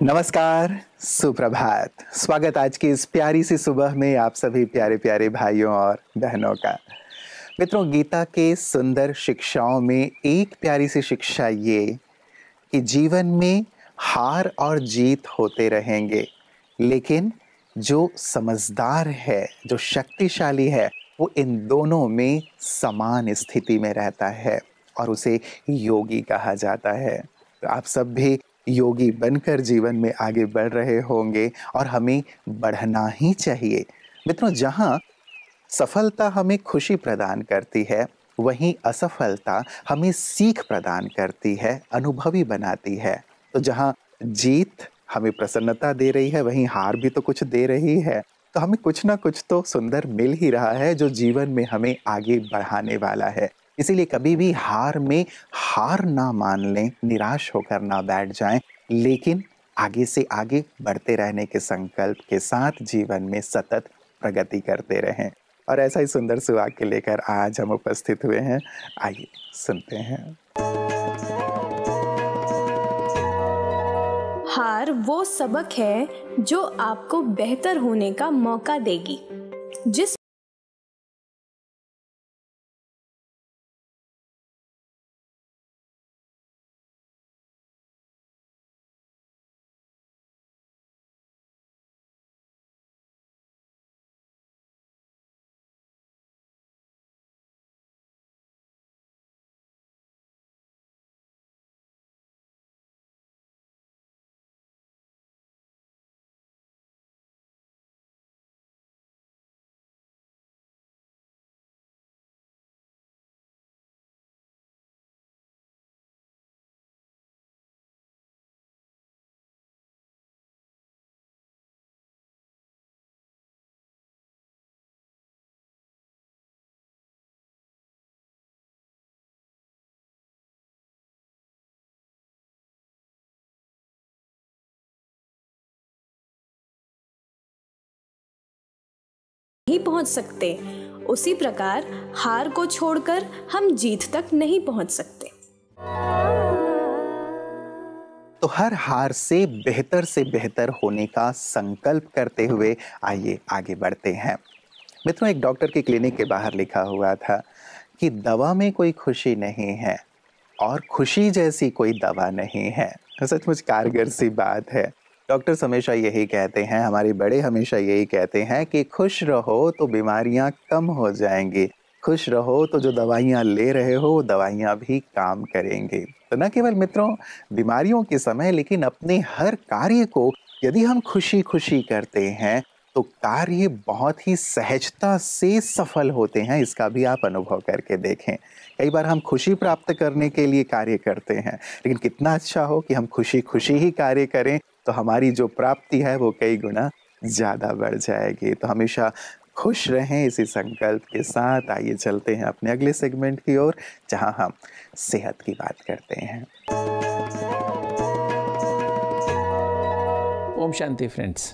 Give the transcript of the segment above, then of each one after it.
नमस्कार, सुप्रभात। स्वागत आज की इस प्यारी सी सुबह में आप सभी प्यारे प्यारे भाइयों और बहनों का। मित्रों, गीता के सुंदर शिक्षाओं में एक प्यारी सी शिक्षा ये कि जीवन में हार और जीत होते रहेंगे, लेकिन जो समझदार है, जो शक्तिशाली है, वो इन दोनों में समान स्थिति में रहता है और उसे योगी कहा जाता है। तो आप सब भी योगी बनकर जीवन में आगे बढ़ रहे होंगे और हमें बढ़ना ही चाहिए। मित्रों, जहाँ सफलता हमें खुशी प्रदान करती है, वहीं असफलता हमें सीख प्रदान करती है, अनुभवी बनाती है। तो जहाँ जीत हमें प्रसन्नता दे रही है, वहीं हार भी तो कुछ दे रही है। तो हमें कुछ ना कुछ तो सुंदर मिल ही रहा है जो जीवन में हमें आगे बढ़ाने वाला है। इसीलिए कभी भी हार में हार ना मान लें, निराश होकर ना बैठ जाएं, लेकिन आगे से आगे बढ़ते रहने के संकल्प के साथ जीवन में सतत प्रगति करते रहें। और ऐसा ही सुंदर सुवाक्य लेकर आज हम उपस्थित हुए हैं। आइए सुनते हैं। हार वो सबक है जो आपको बेहतर होने का मौका देगी। जिस नहीं पहुंच सकते, उसी प्रकार हार को छोड़कर हम जीत तक नहीं पहुंच सकते। तो हर हार से बेहतर होने का संकल्प करते हुए आइए आगे बढ़ते हैं। मित्रों, एक डॉक्टर के क्लिनिक के बाहर लिखा हुआ था कि दवा में कोई खुशी नहीं है और खुशी जैसी कोई दवा नहीं है। सचमुच कारगर सी बात है। डॉक्टर्स हमेशा यही कहते हैं, हमारे बड़े हमेशा यही कहते हैं कि खुश रहो तो बीमारियां कम हो जाएंगी, खुश रहो तो जो दवाइयां ले रहे हो वो दवाइयां भी काम करेंगी। तो न केवल मित्रों बीमारियों के समय, लेकिन अपने हर कार्य को यदि हम खुशी खुशी करते हैं तो कार्य बहुत ही सहजता से सफल होते हैं। इसका भी आप अनुभव करके देखें। कई बार हम खुशी प्राप्त करने के लिए कार्य करते हैं, लेकिन कितना अच्छा हो कि हम खुशी खुशी ही कार्य करें, तो हमारी जो प्राप्ति है वो कई गुना ज़्यादा बढ़ जाएगी। तो हमेशा खुश रहें, इसी संकल्प के साथ आइए चलते हैं अपने अगले सेगमेंट की ओर, जहां हम सेहत की बात करते हैं। ओम शांति फ्रेंड्स।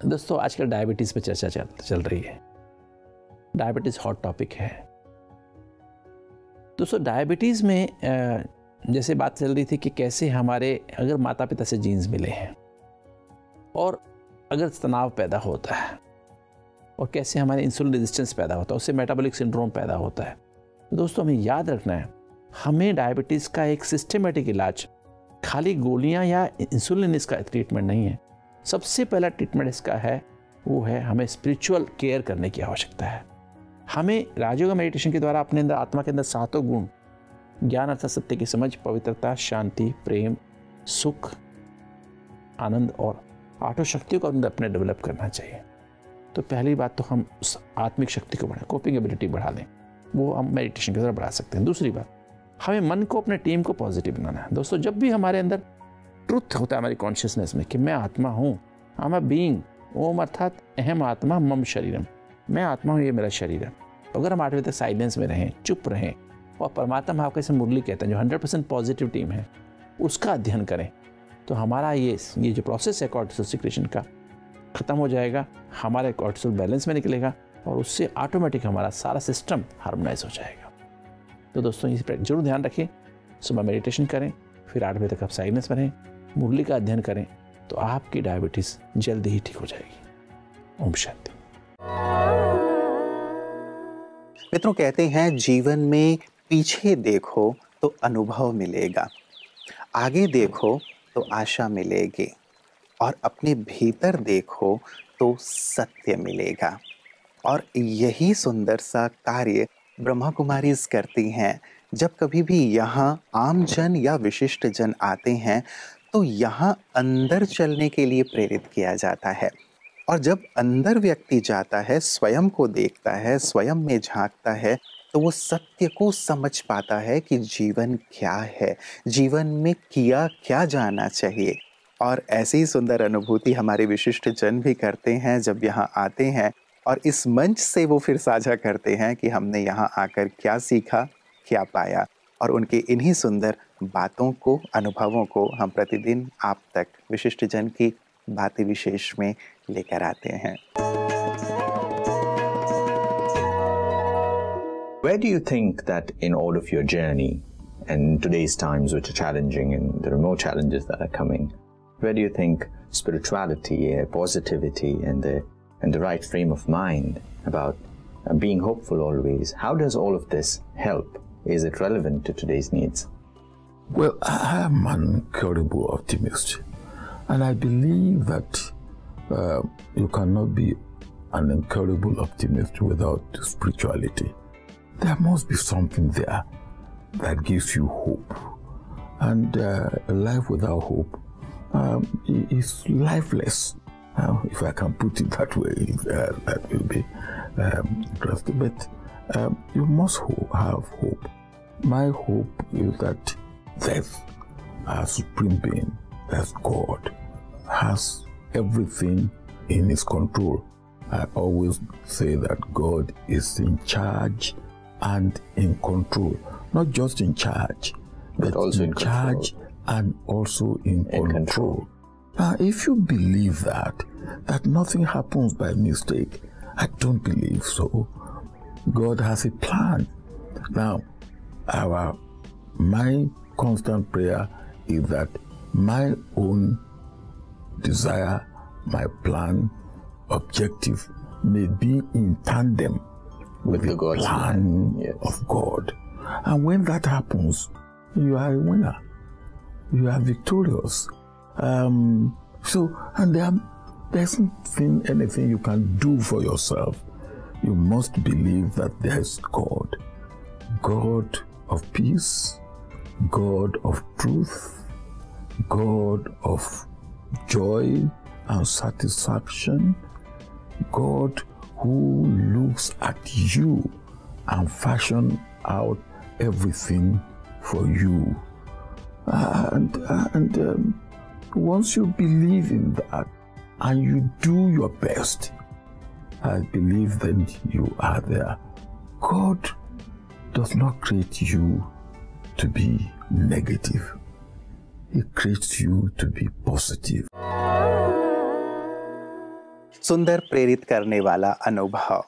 दोस्तों, आजकल डायबिटीज़ पे चर्चा चल रही है। डायबिटीज़ हॉट टॉपिक है। दोस्तों, डायबिटीज़ में जैसे बात चल रही थी कि कैसे हमारे अगर माता पिता से जीन्स मिले हैं और अगर तनाव पैदा होता है और कैसे हमारे इंसुलिन रेजिस्टेंस पैदा होता है, उससे मेटाबॉलिक सिंड्रोम पैदा होता है। तो दोस्तों, हमें याद रखना है, हमें डायबिटीज़ का एक सिस्टमेटिक इलाज, खाली गोलियां या इंसुलिन इसका ट्रीटमेंट नहीं है। सबसे पहला ट्रीटमेंट इसका है वो है हमें स्पिरिचुअल केयर करने की आवश्यकता है। हमें राजयोग मेडिटेशन के द्वारा अपने अंदर, आत्मा के अंदर सातों गुण, ज्ञान अर्थात सत्य की समझ, पवित्रता, शांति, प्रेम, सुख, आनंद और आठों शक्तियों को अंदर अपने डेवलप करना चाहिए। तो पहली बात तो हम उस आत्मिक शक्ति को बढ़ाएं, कोपिंग एबिलिटी बढ़ा लें, वो हम मेडिटेशन के द्वारा बढ़ा सकते हैं। दूसरी बात, हमें मन को, अपने टीम को पॉजिटिव बनाना है। दोस्तों, जब भी हमारे अंदर ट्रुथ होता है हमारी कॉन्शियसनेस में कि मैं आत्मा हूँ, आई एम अ बीइंग, ओम अर्थात अहम आत्मा मम शरीरम, मैं आत्मा हूँ, ये मेरा शरीर है। अगर हम 8 बजे तक साइलेंस में रहें, चुप रहें और परमात्मा आपके से मुरली कहते हैं जो 100% पॉजिटिव टीम है, उसका अध्ययन करें, तो हमारा ये जो प्रोसेस है कॉर्टिसोल सिक्रेशन का ख़त्म हो जाएगा, हमारे कॉर्टिसोल बैलेंस में निकलेगा और उससे ऑटोमेटिक हमारा सारा सिस्टम हार्मोनाइज हो जाएगा। तो दोस्तों, इस पर जरूर ध्यान रखें। सुबह मेडिटेशन करें, फिर 8 बजे तक आप साइलेंस में रहें, मुरली का अध्ययन करें तो आपकी डायबिटीज़ जल्दी ही ठीक हो जाएगी। ओम शांति। मित्रों, कहते हैं जीवन में पीछे देखो तो अनुभव मिलेगा, आगे देखो तो आशा मिलेगी, और अपने भीतर देखो तो सत्य मिलेगा। और यही सुंदर सा कार्य ब्रह्मा कुमारीज करती हैं। जब कभी भी यहाँ आम जन या विशिष्ट जन आते हैं तो यहाँ अंदर चलने के लिए प्रेरित किया जाता है। और जब अंदर व्यक्ति जाता है, स्वयं को देखता है, स्वयं में झांकता है, तो वो सत्य को समझ पाता है कि जीवन क्या है, जीवन में किया क्या जाना चाहिए। और ऐसी ही सुंदर अनुभूति हमारे विशिष्ट जन भी करते हैं जब यहाँ आते हैं, और इस मंच से वो फिर साझा करते हैं कि हमने यहाँ आकर क्या सीखा, क्या पाया। और उनके इन्हीं सुंदर बातों को, अनुभवों को हम प्रतिदिन आप तक विशिष्ट जन की बातें विशेष में लेकर आते हैं। Where do you think that in all of your journey, and in today's times which are challenging and there are more challenges that are coming, where do you think spirituality, positivity and the right frame of mind about being hopeful always, how does all of this help? Is it relevant to today's needs? Well, I am an incredible optimist, and I believe that you cannot be an incredible optimist without spirituality. There must be something there that gives you hope, and a life without hope is lifeless. If I can put it that way, that will be interesting. But you must have hope. My hope is that there's a supreme being, that's God, has everything in his control. I always say that God is in charge and in control. Not just in charge, but also in charge and also in control. Now, if you believe that nothing happens by mistake, I don't believe so. God has a plan. Now, my constant prayer is that my own desire, my plan, objective may be in tandem with the plan of God. And when that happens, you are a winner. You are victorious. And there isn't anything you can do for yourself. You must believe that there is God. God of peace, God of truth, God of joy and satisfaction, God who looks at you and fashion out everything for you. And once you believe in that and you do your best, I believe then you are there. God does not create you to be negative. He creates you to be positive. सुंदर, प्रेरित करने वाला अनुभव,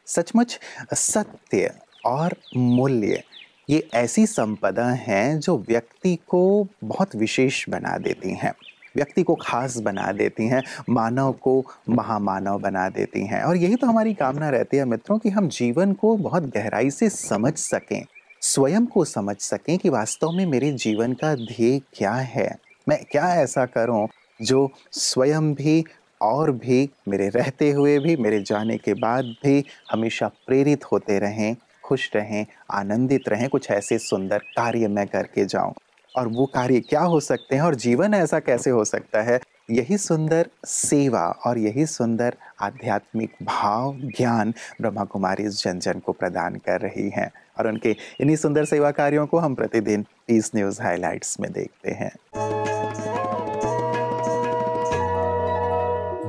सचमुच सत्य और मूल्य ये ऐसी संपदा हैं जो व्यक्ति को बहुत विशेष बना देती हैं, व्यक्ति को खास बना देती हैं, मानव को महामानव बना देती हैं। और यही तो हमारी कामना रहती है मित्रों कि हम जीवन को बहुत गहराई से समझ सकें, स्वयं को समझ सकें कि वास्तव में मेरे जीवन का ध्येय क्या है, मैं क्या ऐसा करूं जो स्वयं भी और भी, मेरे रहते हुए भी, मेरे जाने के बाद भी हमेशा प्रेरित होते रहें, खुश रहें, आनंदित रहें, कुछ ऐसे सुंदर कार्य मैं करके जाऊं। और वो कार्य क्या हो सकते हैं और जीवन ऐसा कैसे हो सकता है, यही सुंदर सेवा और यही सुंदर आध्यात्मिक भाव, ज्ञान ब्रह्मा कुमारी जन जन को प्रदान कर रही हैं। और उनके इन्हीं सुंदर सेवा कार्यों को हम प्रतिदिन पीस न्यूज़ हाइलाइट्स में देखते हैं।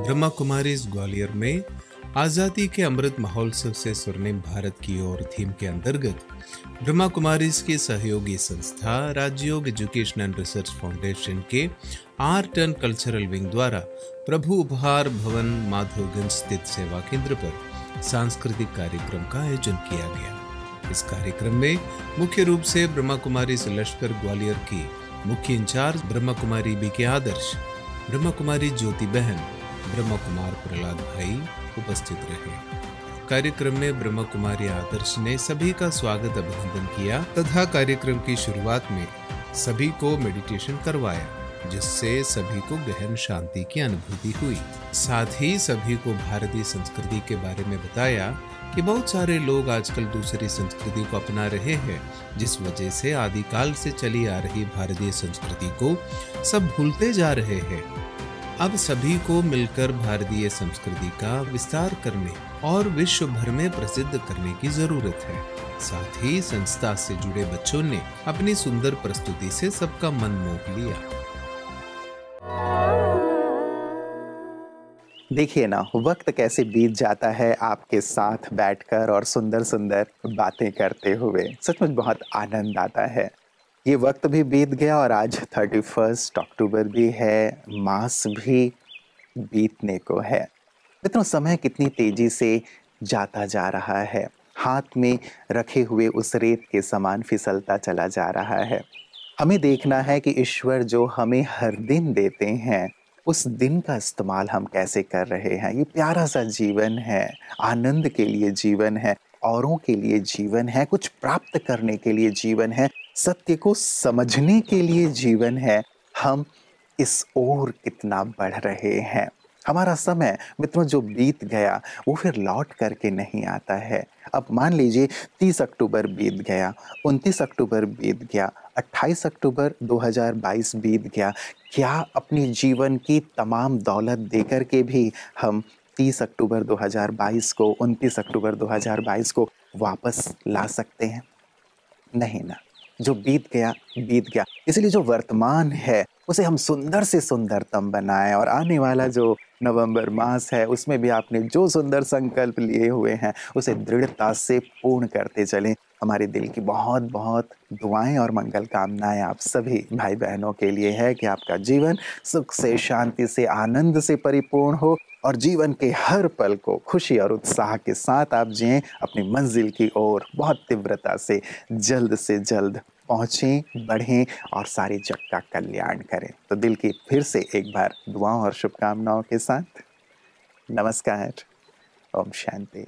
ब्रह्मा कुमारीज ग्वालियर में आज़ादी के अमृत महोत्सव से स्वर्णिम भारत की ओर थीम के अंतर्गत ब्रह्मा कुमारीज की सहयोगी संस्था राजयोग एजुकेशन एंड रिसर्च फाउंडेशन के आर्ट एंड कल्चरल विंग द्वारा प्रभु उपहार भवन माधवगंज स्थित सेवा केंद्र पर सांस्कृतिक कार्यक्रम का आयोजन किया गया। इस कार्यक्रम में मुख्य रूप से ब्रह्मा कुमारीज लश्कर ग्वालियर की मुख्य इंचार्ज ब्रह्मा कुमारी बीके आदर्श, ब्रह्मा कुमारी ज्योति बहन, ब्रह्मा कुमार प्रहलाद भाई उपस्थित रहे। कार्यक्रम में ब्रह्मा कुमारी आदर्श ने सभी का स्वागत अभिनंदन किया तथा कार्यक्रम की शुरुआत में सभी को मेडिटेशन करवाया, जिससे सभी को गहन शांति की अनुभूति हुई। साथ ही सभी को भारतीय संस्कृति के बारे में बताया कि बहुत सारे लोग आजकल दूसरी संस्कृति को अपना रहे हैं, जिस वजह से आदिकाल से चली आ रही भारतीय संस्कृति को सब भूलते जा रहे हैं। अब सभी को मिलकर भारतीय संस्कृति का विस्तार करने और विश्व भर में प्रसिद्ध करने की जरूरत है। साथ ही संस्था से जुड़े बच्चों ने अपनी सुंदर प्रस्तुति से सबका मन मोह लिया। देखिए ना, वक्त कैसे बीत जाता है आपके साथ बैठकर और सुंदर सुंदर बातें करते हुए। सचमुच बहुत आनंद आता है। ये वक्त भी बीत गया और आज 31 अक्टूबर भी है, मास भी बीतने को है। मित्रों, समय कितनी तेजी से जाता जा रहा है, हाथ में रखे हुए उस रेत के समान फिसलता चला जा रहा है। हमें देखना है कि ईश्वर जो हमें हर दिन देते हैं, उस दिन का इस्तेमाल हम कैसे कर रहे हैं। ये प्यारा सा जीवन है, आनंद के लिए जीवन है, औरों के लिए जीवन है, कुछ प्राप्त करने के लिए जीवन है, सत्य को समझने के लिए जीवन है। हम इस ओर कितना बढ़ रहे हैं। हमारा समय मित्रों जो बीत गया वो फिर लौट करके नहीं आता है। अब मान लीजिए 30 अक्टूबर बीत गया, 29 अक्टूबर बीत गया, 28 अक्टूबर 2022 बीत गया। क्या अपनी जीवन की तमाम दौलत देकर के भी हम 30 अक्टूबर 2022 को, 29 अक्टूबर 2022 को वापस ला सकते हैं? नहीं ना। जो बीत गया बीत गया। इसलिए जो वर्तमान है उसे हम सुंदर से सुंदरतम बनाएं और आने वाला जो नवंबर मास है उसमें भी आपने जो सुंदर संकल्प लिए हुए हैं उसे दृढ़ता से पूर्ण करते चलें। हमारे दिल की बहुत बहुत दुआएं और मंगल कामनाएं आप सभी भाई बहनों के लिए है कि आपका जीवन सुख से, शांति से, आनंद से परिपूर्ण हो और जीवन के हर पल को खुशी और उत्साह के साथ आप जिएं, अपनी मंजिल की ओर बहुत तीव्रता से जल्द पहुँचें, बढ़ें और सारे जग का कल्याण करें। तो दिल की फिर से एक बार दुआओं और शुभकामनाओं के साथ नमस्कार। ओम शांति।